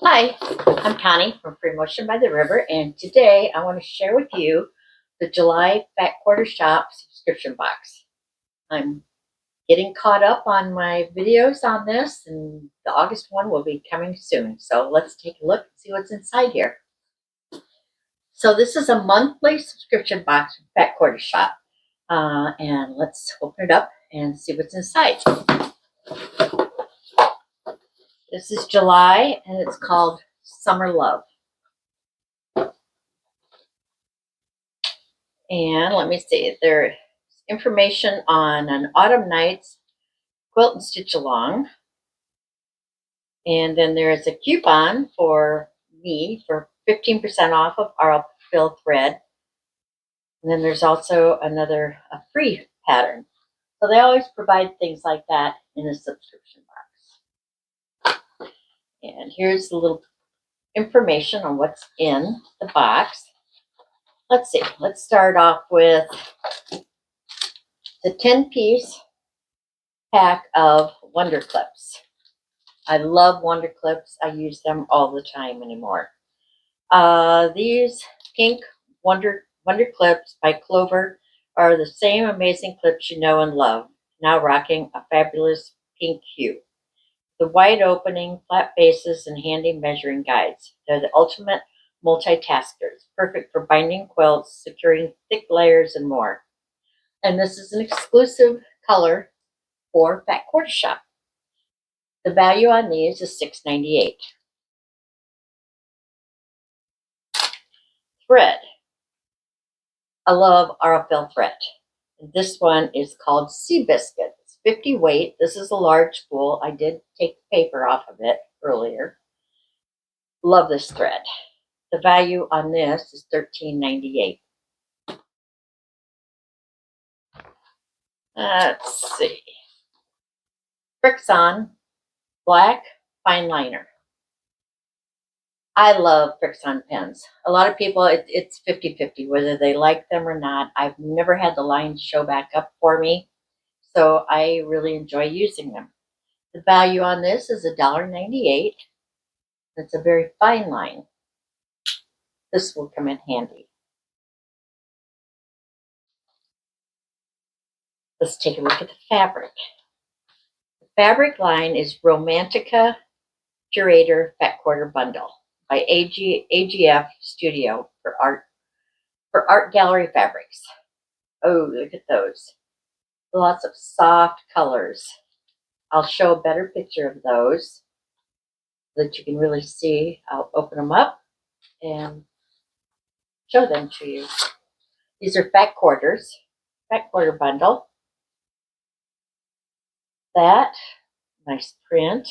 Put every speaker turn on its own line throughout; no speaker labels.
Hi, I'm Connie from Free Motion by the River, and today I want to share with you the July Fat Quarter Shop subscription box. I'm getting caught up on my videos on this, and the August one will be coming soon. So let's take a look and see what's inside here. So this is a monthly subscription box from Fat Quarter Shop, and let's open it up and see what's inside. This is July, and it's called Summer Love. And let me see, there's information on an Autumn Nights quilt and stitch along. And then there's a coupon for me for 15% off of our fill thread. And then there's also a free pattern. So they always provide things like that in a subscription box. And here's a little information on what's in the box. Let's see, let's start off with the 10-piece pack of Wonder Clips. I love Wonder Clips. I use them all the time anymore. These pink Wonder Clips by Clover are the same amazing clips you know and love, now rocking a fabulous pink hue. The wide opening, flat bases, and handy measuring guides. They're the ultimate multitaskers, perfect for binding quilts, securing thick layers, and more. And this is an exclusive color for Fat Quarter Shop. The value on these is $6.98. Thread. I love Aurifil thread. This one is called Sea Biscuit. It's 50 weight. This is a large spool. I did take the paper off of it earlier. Love this thread. The value on this is $13.98. Let's see. Kresin Black Fine Liner. I love Kresin pens. A lot of people, it's 50-50 whether they like them or not. I've never had the lines show back up for me, so I really enjoy using them. The value on this is $1.98. It's a very fine line. This will come in handy. Let's take a look at the fabric. The fabric line is Romantica Curator Fat Quarter Bundle by AGF Studio for art gallery fabrics. Oh, look at those. Lots of soft colors. I'll show a better picture of those so that you can really see. I'll open them up and show them to you. These are Fat Quarter Bundle. That, nice print.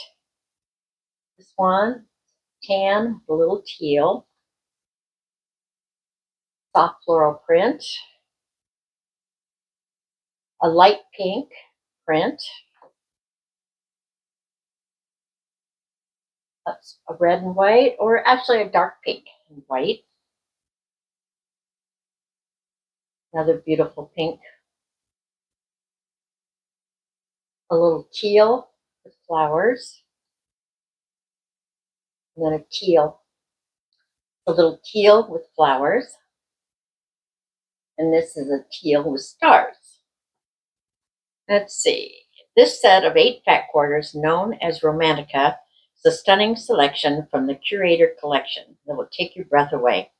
This one, tan, a little teal. Soft floral print. A light pink print. That's a red and white, or actually a dark pink and white. Another beautiful pink. A little teal with flowers. And then a teal. A little teal with flowers. And this is a teal with stars. Let's see. This set of 8 fat quarters, known as Romantica, is a stunning selection from the Curator collection that will take your breath away.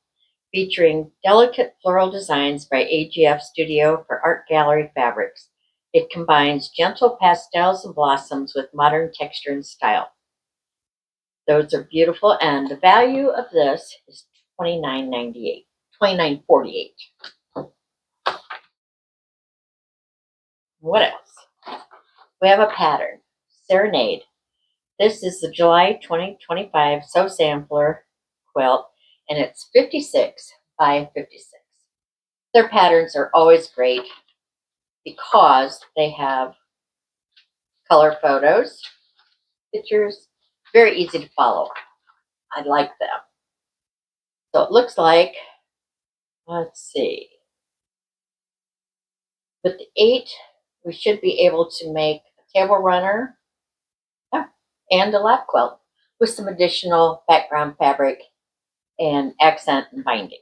Featuring delicate floral designs by AGF Studio for art gallery fabrics. It combines gentle pastels and blossoms with modern texture and style. Those are beautiful, and the value of this is $29.98, $29.48. What else? We have a pattern, Serenade. This is the July 2025 Sew Sampler quilt, and it's 56 by 56. Their patterns are always great because they have color photos, pictures, very easy to follow. I like them. So it looks like, let's see, with the 8, we should be able to make a table runner and a lap quilt. with some additional background fabric and accent and binding.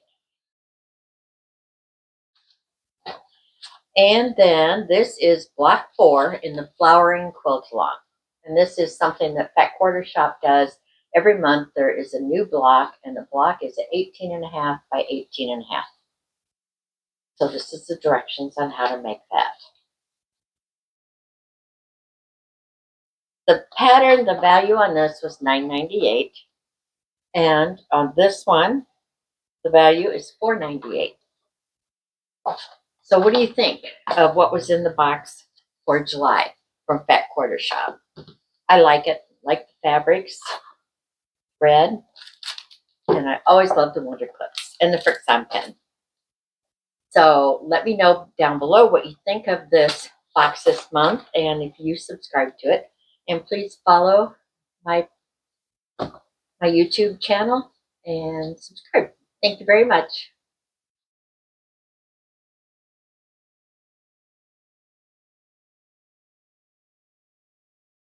And then this is block 4 in the flowering quilt along. And this is something that Fat Quarter Shop does. Every month there is a new block, and the block is 18.5 by 18.5. So this is the directions on how to make that. The pattern, the value on this was $9.98. And on this one, the value is $4.98. So what do you think of what was in the box for July from Fat Quarter Shop? I like it. Like the fabrics, thread, and I always love the Wonder Clips and the Friction pen. So let me know down below what you think of this box this month, and if you subscribe to it. And please follow my YouTube channel and subscribe. Thank you very much.